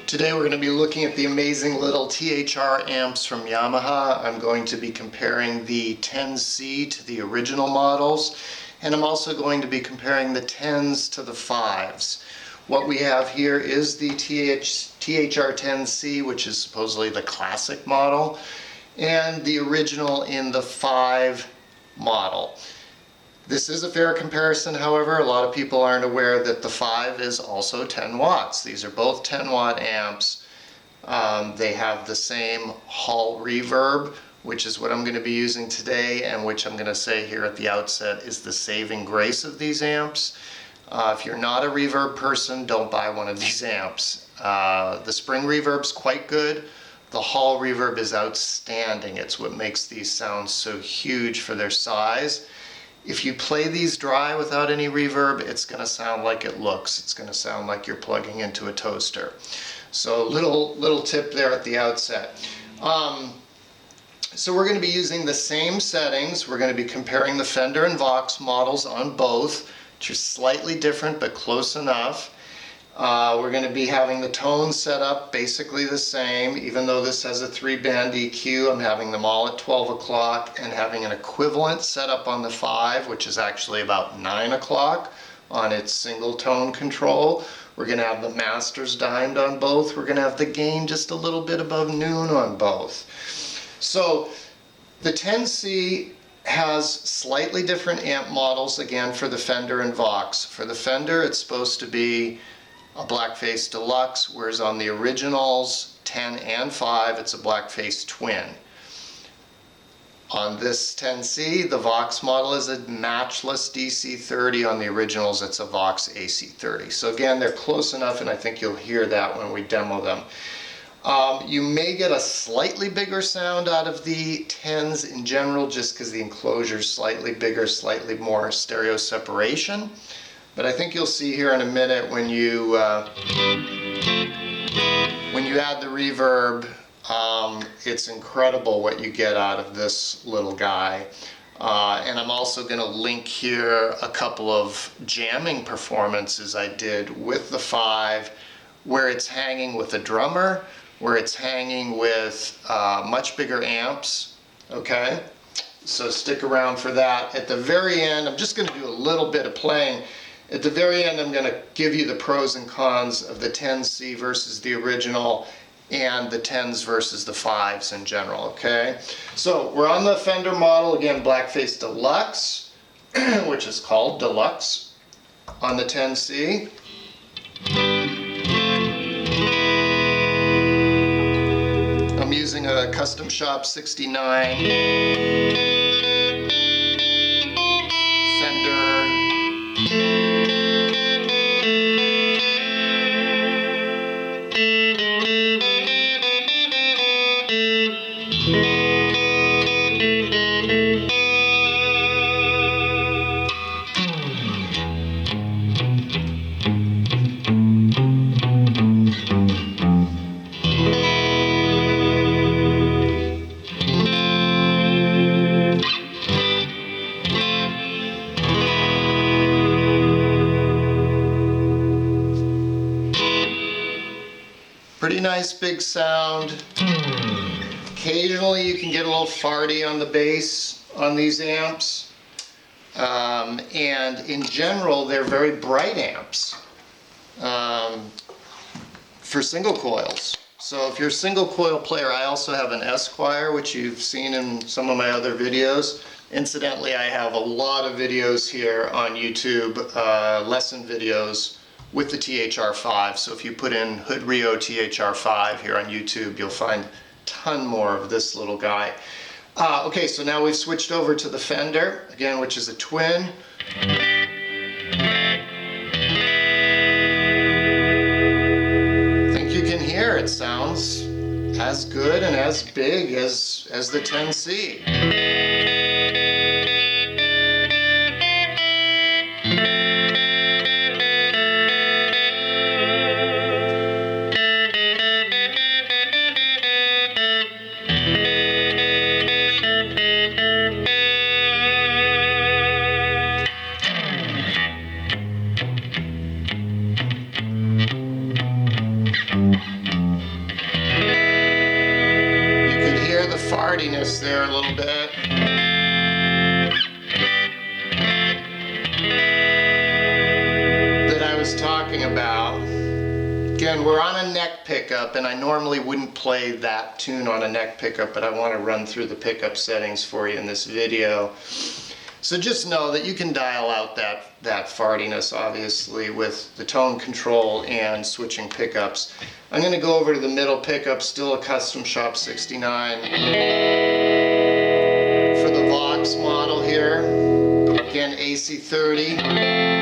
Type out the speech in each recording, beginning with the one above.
Today we're going to be looking at the amazing little THR amps from Yamaha. I'm going to be comparing the 10C to the original models, and I'm also going to be comparing the 10s to the 5s. What we have here is the THR10C, which is supposedly the classic model, and the original in the 5 model. This is a fair comparison, however. A lot of people aren't aware that the 5 is also 10 watts. These are both 10 watt amps. They have the same hall reverb, which is what I'm going to be using today, and which I'm going to say here at the outset is the saving grace of these amps. If you're not a reverb person, don't buy one of these amps. The spring reverb's quite good. The hall reverb is outstanding. It's what makes these sounds so huge for their size. If you play these dry without any reverb, it's going to sound like it looks. It's going to sound like you're plugging into a toaster. So little tip there at the outset. So we're going to be using the same settings. We're going to be comparing the Fender and Vox models on both, which are slightly different but close enough. We're going to be having the tones set up basically the same. Even though this has a 3-band EQ, I'm having them all at 12 o'clock and having an equivalent set up on the 5, which is actually about 9 o'clock on its single tone control. We're going to have the masters dimed on both. We're going to have the gain just a little bit above noon on both. So the 10C has slightly different amp models again for the Fender and Vox. For the Fender, it's supposed to be a Blackface Deluxe, whereas on the originals 10 and 5 it's a Blackface Twin. On this 10C, the Vox model is a matchless DC30. On the originals it's a Vox AC30. So again, they're close enough, and I think you'll hear that when we demo them. You may get a slightly bigger sound out of the 10s in general, just because the enclosure is slightly bigger, slightly more stereo separation. But I think you'll see here in a minute when you add the reverb, it's incredible what you get out of this little guy. And I'm also going to link here a couple of jamming performances I did with the 5, where it's hanging with a drummer, where it's hanging with much bigger amps. Okay, so stick around for that. At the very end, I'm just going to do a little bit of playing. At the very end, I'm going to give you the pros and cons of the 10C versus the original and the 10s versus the 5s in general, okay? So we're on the Fender model, again, Blackface Deluxe, which is called Deluxe on the 10C. I'm using a Custom Shop 69 Pretty nice big sound. Occasionally you can get a little farty on the bass on these amps. And in general, they're very bright amps for single coils. So if you're a single coil player, I also have an Esquire, which you've seen in some of my other videos. Incidentally, I have a lot of videos here on YouTube, lesson videos with the THR5. So if you put in Hood Rio THR5 here on YouTube, you'll find a ton more of this little guy. Okay, so now we've switched over to the Fender, again, which is a twin. I think you can hear it sounds as good and as big as the 10C. there a little bit. That I was talking about. Again, we're on a neck pickup, and I normally wouldn't play that tune on a neck pickup, but I want to run through the pickup settings for you in this video. So just know that you can dial out that fartiness, obviously, with the tone control and switching pickups. I'm going to go over to the middle pickup, still a Custom Shop 69. For the Vox model here, again, AC30.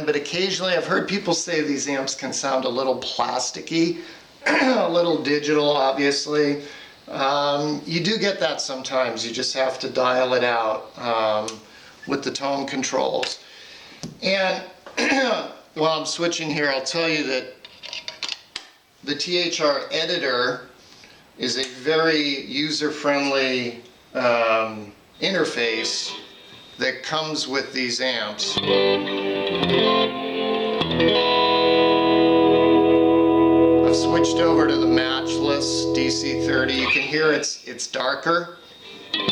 But occasionally I've heard people say these amps can sound a little plasticky, a little digital, obviously. You do get that sometimes. You just have to dial it out with the tone controls. And while I'm switching here, I'll tell you that the THR Editor is a very user-friendly interface that comes with these amps. I've switched over to the matchless DC30. You can hear it's darker. It's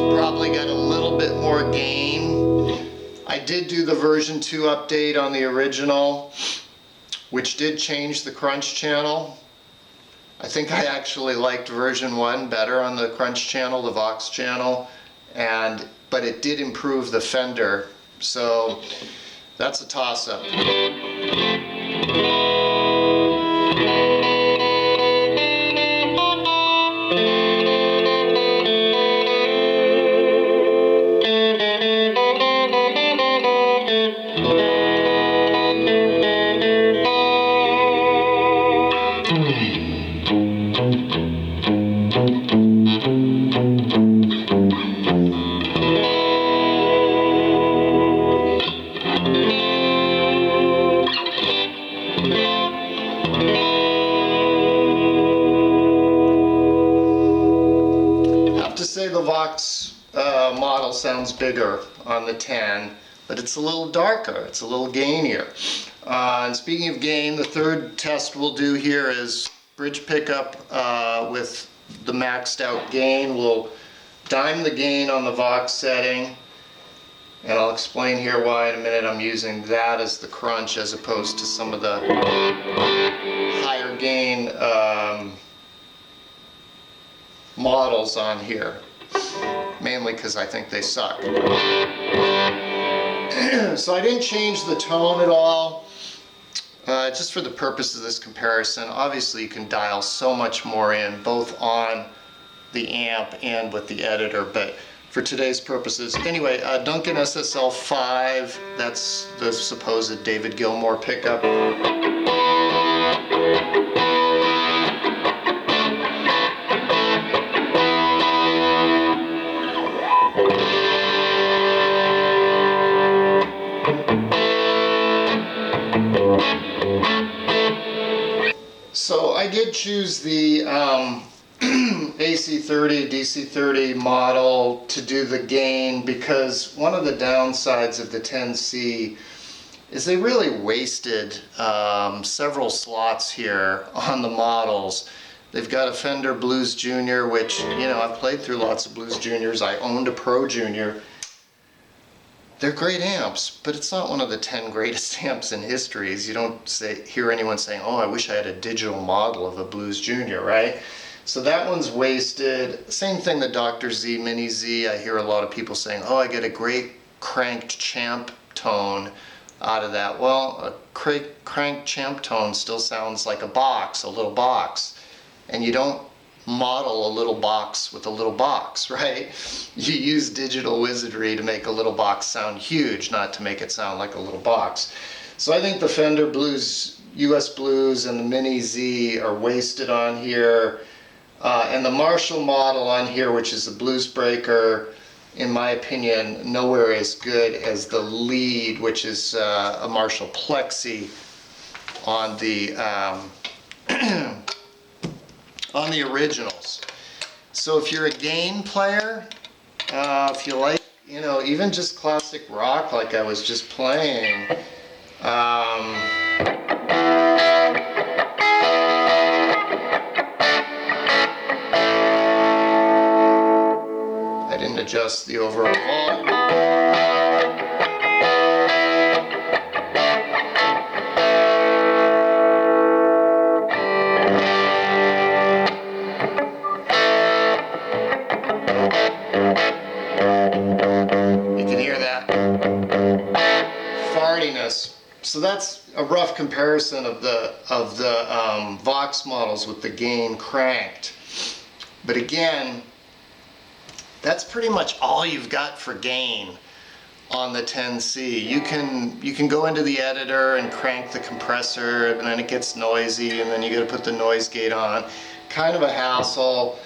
probably got a little bit more gain. I did do the version 2 update on the original, which did change the crunch channel. I think I actually liked version 1 better on the crunch channel, the Vox channel, but it did improve the Fender, so that's a toss-up. The Vox model sounds bigger on the 10, but it's a little darker, it's a little gainier. And speaking of gain, the third test we'll do here is bridge pickup with the maxed out gain. We'll dime the gain on the Vox setting, and I'll explain here why in a minute I'm using that as the crunch as opposed to some of the higher gain models on here. Mainly because I think they suck. So I didn't change the tone at all, just for the purpose of this comparison. Obviously you can dial so much more in, both on the amp and with the editor, but for today's purposes. Anyway, Duncan SSL5, that's the supposed David Gilmour pickup. So I did choose the AC30, DC30 model to do the gain because one of the downsides of the 10C is they really wasted several slots here on the models. They've got a Fender Blues Junior, which, you know, I've played through lots of Blues Juniors. I owned a Pro Junior. They're great amps, but it's not one of the 10 greatest amps in history. You don't hear anyone saying, oh, I wish I had a digital model of a Blues Junior, right? So that one's wasted. Same thing, the Dr. Z, Mini Z. I hear a lot of people saying, oh, I get a great cranked champ tone out of that? Well, a crank champ tone still sounds like a box, a little box. And you don't model a little box with a little box, right? You use digital wizardry to make a little box sound huge, not to make it sound like a little box. So I think the Fender Blues, US Blues and the Mini Z are wasted on here. And the Marshall model on here, which is the Blues Breaker, in my opinion, nowhere as good as the lead, which is a Marshall Plexi on the on the originals. So if you're a gain player, if you like, you know, even just classic rock like I was just playing, I didn't adjust the overall volume. So that's a rough comparison of the Vox models with the gain cranked. But again, that's pretty much all you've got for gain on the 10C. You can go into the editor and crank the compressor, and then it gets noisy, and then you got to put the noise gate on. Kind of a hassle.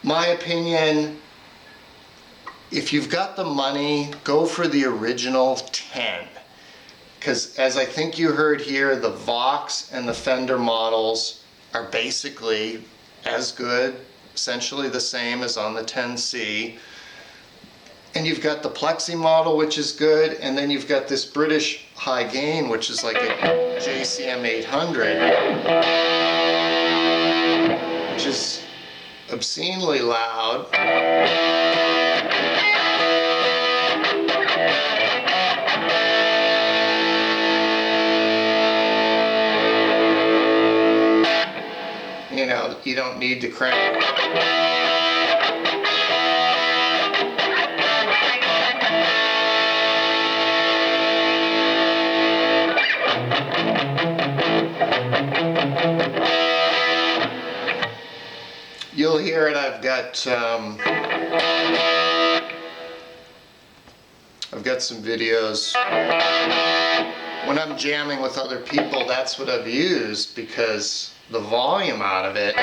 My opinion, if you've got the money, go for the original 10. Because as I think you heard here, the Vox and the Fender models are basically as good, essentially the same as on the 10C. And you've got the Plexi model, which is good, and then you've got this British high gain, which is like a JCM 800, which is obscenely loud. You know, you don't need to crank. You'll hear it. I've got some videos. When I'm jamming with other people, that's what I've used, because the volume out of it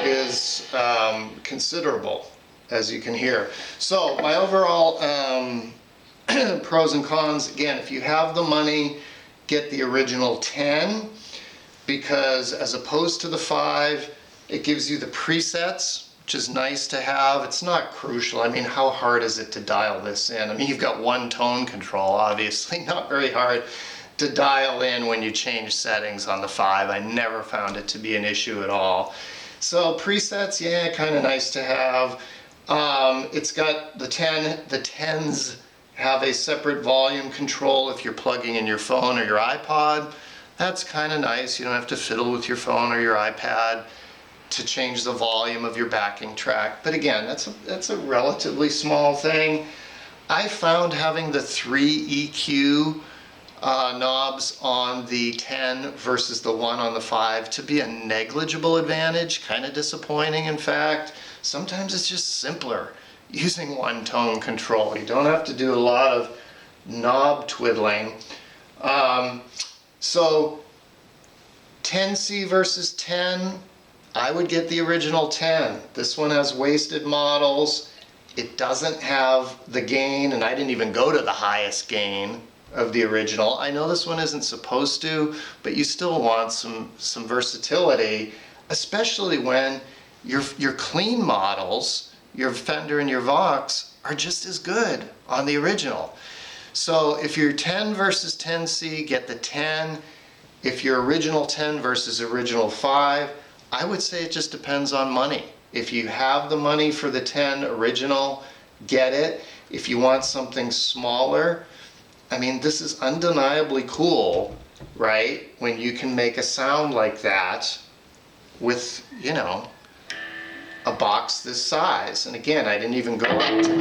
is considerable, as you can hear. So my overall pros and cons, again, if you have the money, get the original 10, because as opposed to the 5, it gives you the presets, which is nice to have. It's not crucial. I mean, how hard is it to dial this in? I mean, you've got one tone control, obviously. Not very hard to dial in when you change settings on the 5. I never found it to be an issue at all. So presets, yeah, kind of nice to have. It's got the 10. The 10s have a separate volume control if you're plugging in your phone or your iPod. That's kind of nice. You don't have to fiddle with your phone or your iPad to change the volume of your backing track. But again, that's a relatively small thing. I found having the 3 EQ knobs on the 10 versus the 1 on the 5 to be a negligible advantage, kind of disappointing in fact. Sometimes it's just simpler using one tone control. You don't have to do a lot of knob twiddling. So 10C versus 10, I would get the original 10. This one has wasted models. It doesn't have the gain, and I didn't even go to the highest gain of the original. I know this one isn't supposed to, but you still want some versatility, especially when your clean models, your Fender and your Vox, are just as good on the original. So if you're 10 versus 10C, get the 10. If you're original 10 versus original 5, I would say it just depends on money. If you have the money for the 10 original, get it. If you want something smaller, I mean, this is undeniably cool, right? When you can make a sound like that with, you know, a box this size. And again, I didn't even go up to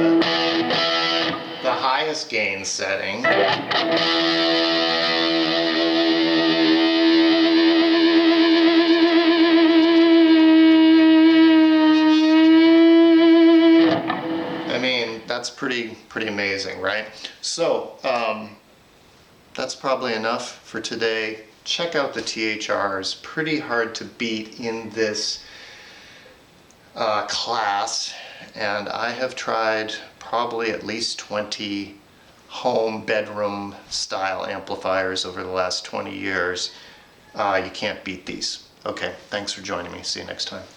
the highest gain setting. I mean, that's pretty amazing, right? So, that's probably enough for today. Check out the THRs. Pretty hard to beat in this class, and I have tried probably at least 20 home bedroom style amplifiers over the last 20 years. You can't beat these. Okay, thanks for joining me. See you next time.